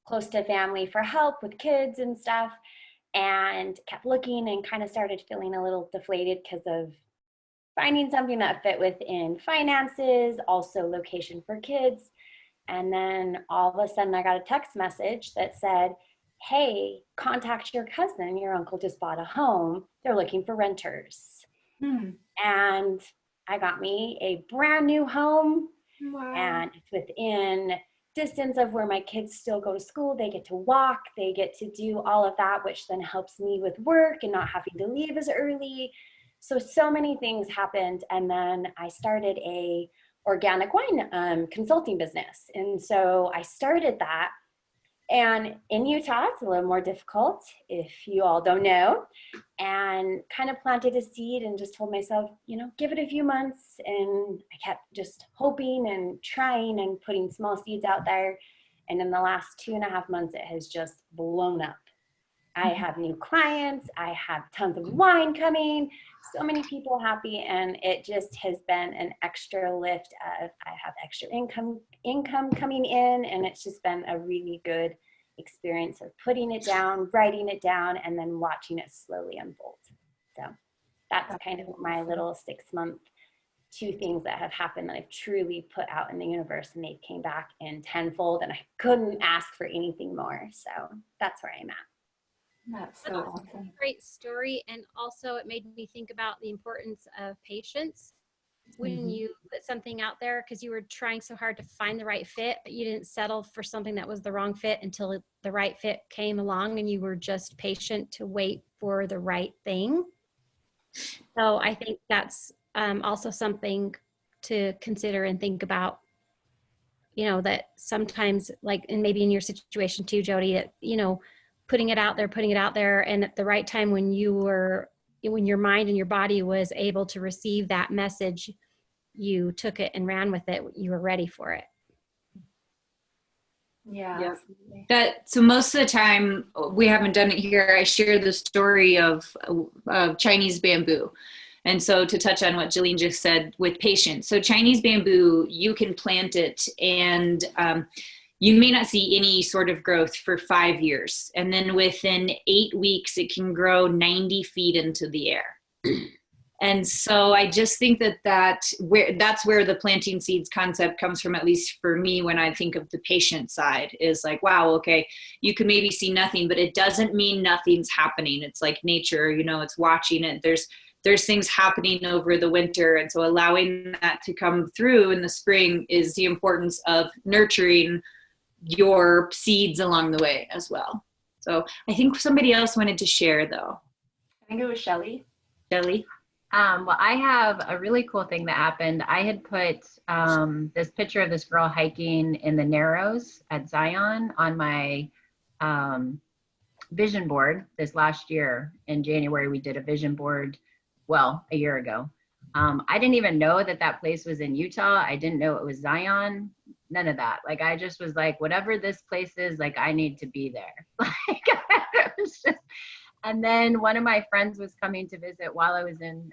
close to family for help with kids and stuff, and kept looking and kind of started feeling a little deflated because of finding something that fit within finances, also location for kids. And then all of a sudden I got a text message that said, hey, contact your cousin. Your uncle just bought a home. They're looking for renters. And I got me a brand new home. Wow. And it's within distance of where my kids still go to school. They get to walk, they get to do all of that, which then helps me with work and not having to leave as early. So many things happened. And then I started a organic wine consulting business. And so I started that. And in Utah, it's a little more difficult, if you all don't know, and kind of planted a seed and just told myself, you know, give it a few months. And I kept just hoping and trying and putting small seeds out there. And in the last 2.5 months, it has just blown up. I have new clients. I have tons of wine coming, so many people happy. And it just has been an extra lift of, I have extra income coming in. And it's just been a really good experience of putting it down, writing it down, and then watching it slowly unfold. So that's kind of my little 6 month, 2 things that have happened that I've truly put out in the universe, and they came back in tenfold, and I couldn't ask for anything more. So that's where I'm at. That's so awesome. Great story. And also it made me think about the importance of patience when you put something out there, because you were trying so hard to find the right fit, but you didn't settle for something that was the wrong fit until the right fit came along, and you were just patient to wait for the right thing. So I think that's also something to consider and think about, you know, that sometimes, like, and maybe in your situation too, Jody, that, you know, putting it out there, and at the right time when your mind and your body was able to receive that message, you took it and ran with it. You were ready for it. Yeah. Yep. Absolutely. So most of the time, we haven't done it here, I share the story of Chinese bamboo. And so to touch on what Jillian just said with patience. So Chinese bamboo, you can plant it and you may not see any sort of growth for 5 years. And then within 8 weeks, it can grow 90 feet into the air. And so I just think that's where the planting seeds concept comes from, at least for me, when I think of the patient side, is like, wow, okay, you can maybe see nothing, but it doesn't mean nothing's happening. It's like nature, you know, it's watching it. There's things happening over the winter. And so allowing that to come through in the spring is the importance of nurturing your seeds along the way as well. So I think somebody else wanted to share though. I think it was Shelly. Shelly? Well, I have a really cool thing that happened. I had put this picture of this girl hiking in the Narrows at Zion on my vision board this last year. In January, we did a vision board, well, a year ago. I didn't even know that place was in Utah. I didn't know it was Zion. None of that. Like, I just was like, whatever this place is, like, I need to be there. Like, it was just. And then one of my friends was coming to visit while I was in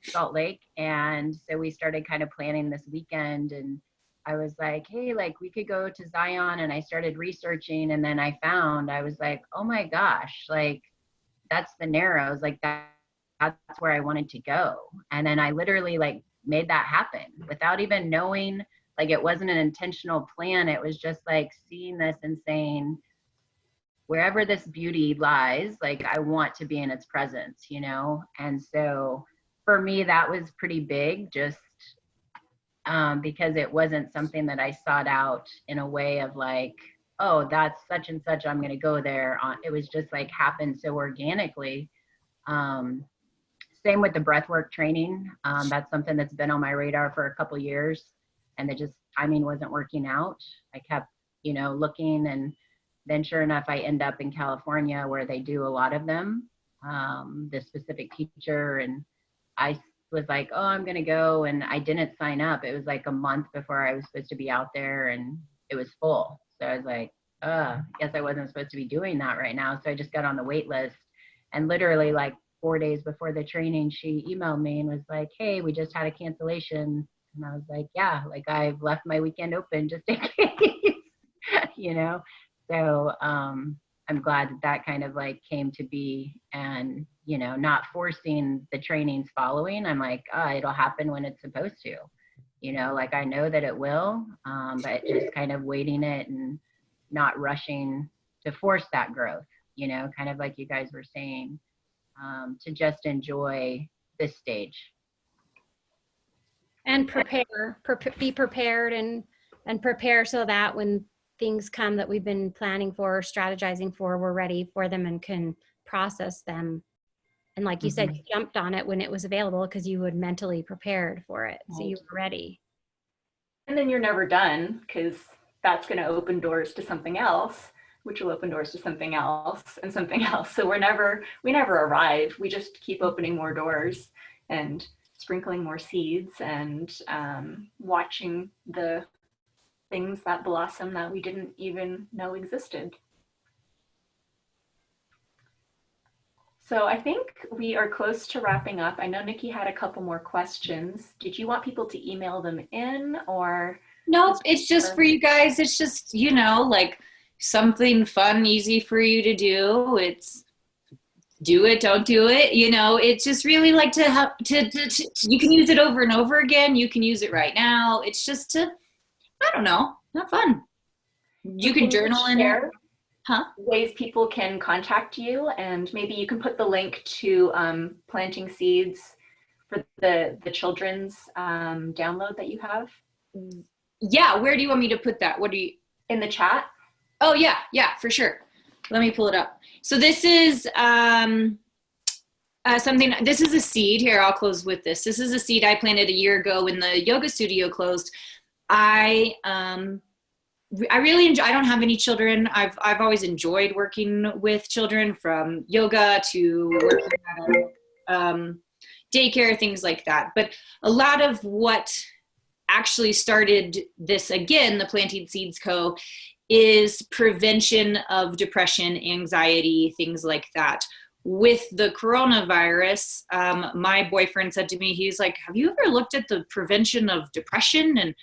Salt Lake. And so we started kind of planning this weekend. And I was like, hey, like, we could go to Zion. And I started researching. And then I was like, oh my gosh, like, that's the Narrows. Like, that's where I wanted to go. And then I literally, like, made that happen without even knowing. Like, it wasn't an intentional plan. It was just like seeing this and saying, wherever this beauty lies, like, I want to be in its presence, you know? And so for me, that was pretty big, just because it wasn't something that I sought out in a way of like, oh, that's such and such, I'm going to go there. It was just like happened so organically. Same with the breathwork training. That's something that's been on my radar for a couple years, and it just, timing wasn't working out. I kept, you know, looking, and then sure enough, I end up in California where they do a lot of them, this specific teacher. And I was like, oh, I'm going to go. And I didn't sign up. It was like a month before I was supposed to be out there, and it was full. So I was like, I guess I wasn't supposed to be doing that right now. So I just got on the wait list, and literally like 4 days before the training, she emailed me and was like, hey, we just had a cancellation. And I was like, yeah, like, I've left my weekend open just in case, you know? So I'm glad that kind of like came to be, and, you know, not forcing the trainings following. I'm like, it'll happen when it's supposed to, you know, like, I know that it will, but just kind of waiting it and not rushing to force that growth, you know, kind of like you guys were saying, to just enjoy this stage. And be prepared and prepare so that when things come that we've been planning for, strategizing for, we're ready for them and can process them. And like you said, you jumped on it when it was available because you had mentally prepared for it. So you were ready. And then you're never done, because that's going to open doors to something else, which will open doors to something else and something else. So we never arrive. We just keep opening more doors and sprinkling more seeds and watching the things that blossom that we didn't even know existed. So I think we are close to wrapping up. I know Nikki had a couple more questions. Did you want people to email them in, or? Nope, it's just for you guys. It's just, you know, like, something fun, easy for you to do. It's do it, don't do it. You know, it's just really like to have to you can use it over and over again. You can use it right now. It's just to, I don't know, have fun. You can journal in it. Ways people can contact you, and maybe you can put the link to planting seeds for the children's download that you have. Yeah, where do you want me to put that? What do you? In the chat. Oh yeah, for sure. Let me pull it up. So this is something, this is a seed here. I'll close with this. This is a seed I planted a year ago when the yoga studio closed. I really enjoy, I don't have any children. I've always enjoyed working with children, from yoga to working at daycare, things like that. But a lot of what actually started this, again, the Planting Seeds Co., is prevention of depression, anxiety, things like that. With the coronavirus, my boyfriend said to me, he's like, have you ever looked at the prevention of depression and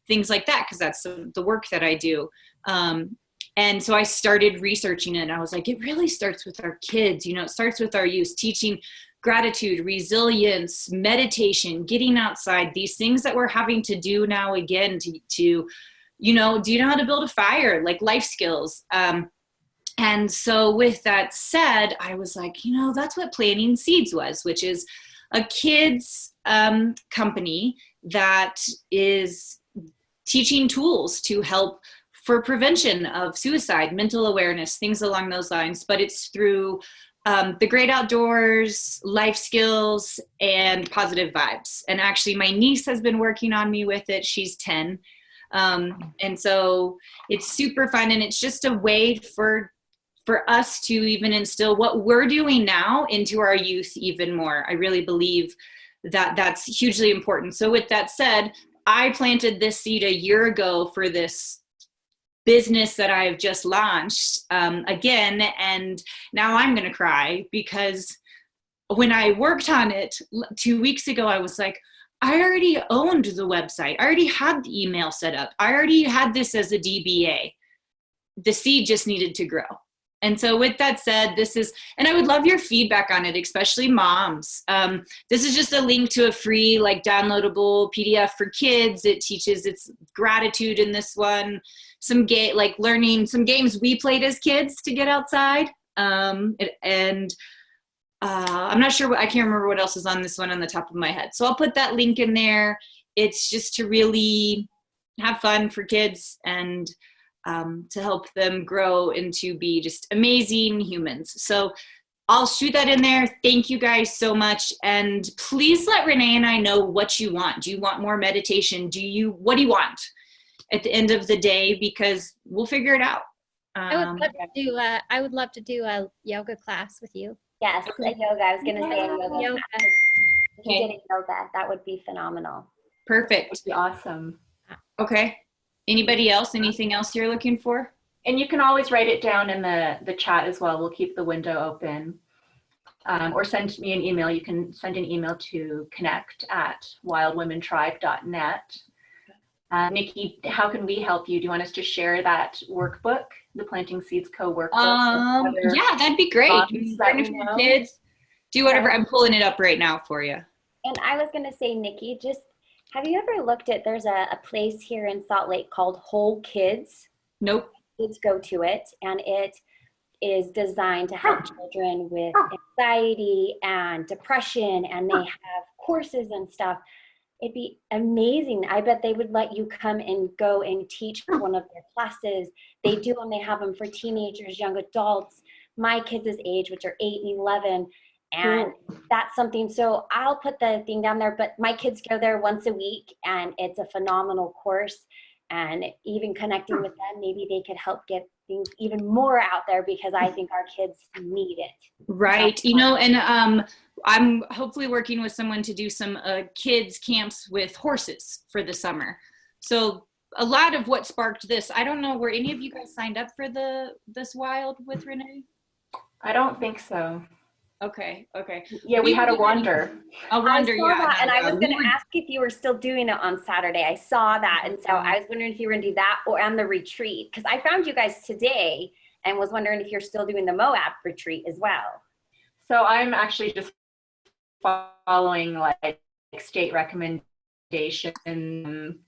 things like that? Because that's the work that I do. And so I started researching it. And I was like, it really starts with our kids. You know, it starts with our youth, teaching gratitude, resilience, meditation, getting outside, these things that we're having to do now again to you know, do you know how to build a fire, like life skills. And so with that said, I was like, you know, that's what Planting Seeds was, which is a kids company that is teaching tools to help for prevention of suicide, mental awareness, things along those lines. But it's through the great outdoors, life skills, and positive vibes. And actually, my niece has been working on me with it. She's 10. And so it's super fun. And it's just a way for us to even instill what we're doing now into our youth even more. I really believe that that's hugely important. So with that said, I planted this seed a year ago for this business that I've just launched again. And now I'm going to cry, because when I worked on it 2 weeks ago, I was like, I already owned the website. I already had the email set up. I already had this as a DBA. The seed just needed to grow. And so with that said, this is, and I would love your feedback on it, especially moms. This is just a link to a free, like, downloadable PDF for kids. It teaches it's gratitude in this one, some like learning some games we played as kids to get outside. I'm not sure I can't remember what else is on this one on the top of my head. So I'll put that link in there. It's just to really have fun for kids and to help them grow and to be just amazing humans. So I'll shoot that in there. Thank you guys so much. And please let Renee and I know what you want. Do you want more meditation? What do you want at the end of the day? Because we'll figure it out. I would love to do a yoga class with you. Yes, a yoga. I was going to say a yoga. If you Okay. did a yoga, that would be phenomenal. Perfect. That'd be awesome. Okay. Anybody else? Anything else you're looking for? And you can always write it down in the chat as well. We'll keep the window open. Or send me an email. You can send an email to connect@wildwomentribe.net. Nikki, how can we help you? Do you want us to share that workbook, the Planting Seeds Co. workbook? Yeah, that'd be great. Kids, do whatever. I'm pulling it up right now for you. And I was going to say, Nikki, just have you ever looked at, there's a place here in Salt Lake called Whole Kids. Nope. Kids go to it, and it is designed to help children with anxiety and depression, and they have courses and stuff. It'd be amazing. I bet they would let you come and go and teach one of their classes. They do them. They have them for teenagers, young adults, my kids' age, which are 8 and 11. And that's something. So I'll put the thing down there, but my kids go there once a week, and it's a phenomenal course. And even connecting with them, maybe they could help get things even more out there, because I think our kids need it. Right. You know, and I'm hopefully working with someone to do some kids camps with horses for the summer. So a lot of what sparked this, I don't know, were any of you guys signed up for this Wild with Renee? I don't think so. Okay. Yeah, we had a wander. A wander, I saw yeah. that, and I was going to ask if you were still doing it on Saturday. I saw that, and so I was wondering if you were going to do that or on the retreat, because I found you guys today and was wondering if you're still doing the Moab retreat as well. So I'm actually just following like state recommendation,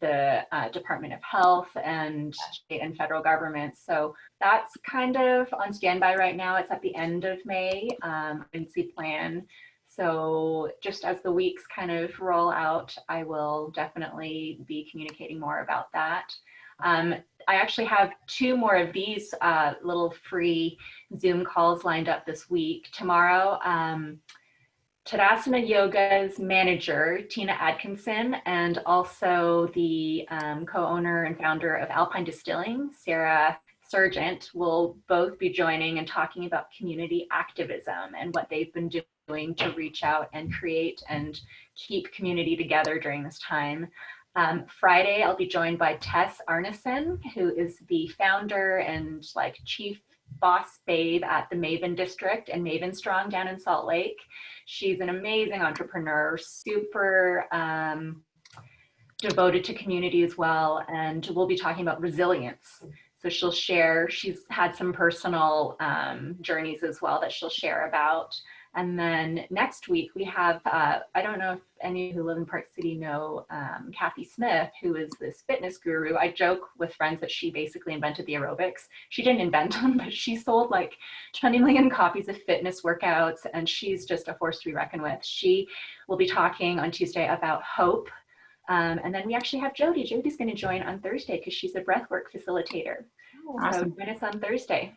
the Department of Health and state and federal government. So that's kind of on standby right now. It's at the end of May, emergency plan. So just as the weeks kind of roll out, I will definitely be communicating more about that. I actually have 2 more of these little free Zoom calls lined up this week. Tomorrow, Tadasana Yoga's manager, Tina Atkinson, and also the co-owner and founder of Alpine Distilling, Sarah Sargent, will both be joining and talking about community activism and what they've been doing to reach out and create and keep community together during this time. Friday, I'll be joined by Tess Arneson, who is the founder and like chief boss babe at the Maven District and Maven Strong down in Salt Lake. She's an amazing entrepreneur, super devoted to community as well. And we'll be talking about resilience. So she'll share, she's had some personal journeys as well that she'll share about. And then next week we have, I don't know if any who live in Park City know Kathy Smith, who is this fitness guru. I joke with friends that she basically invented the aerobics. She didn't invent them, but she sold like 20 million copies of fitness workouts, and she's just a force to be reckoned with. She will be talking on Tuesday about hope. And then we actually have Jody. Jody's going to join on Thursday because she's a breathwork facilitator. Awesome. So join us on Thursday.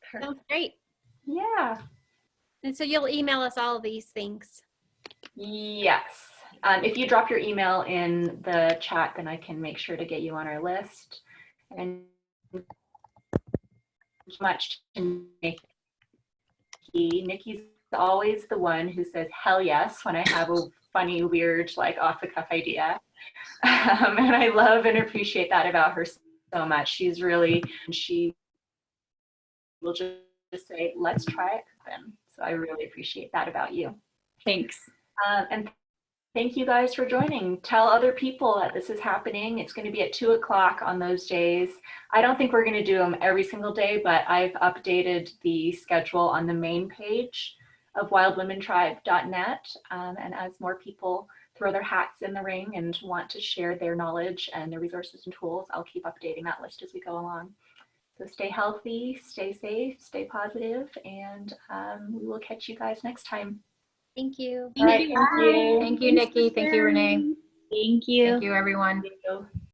Sounds great. Yeah. And so you'll email us all of these things. Yes. If you drop your email in the chat, then I can make sure to get you on our list. And much to Nikki. Nikki's always the one who says hell yes when I have a funny, weird, like off the cuff idea. And I love and appreciate that about her so much. She will just say, let's try it then. So I really appreciate that about you. Thanks. And thank you guys for joining. Tell other people that this is happening. It's going to be at 2 o'clock on those days. I don't think we're going to do them every single day, but I've updated the schedule on the main page of wildwomentribe.net. And as more people throw their hats in the ring and want to share their knowledge and their resources and tools, I'll keep updating that list as we go along. So stay healthy, stay safe, stay positive, and we will catch you guys next time. Thank you. All right, thank you. Thank you, Nikki. Thank you, Renee. Thank you. Thank you, everyone. Thank you.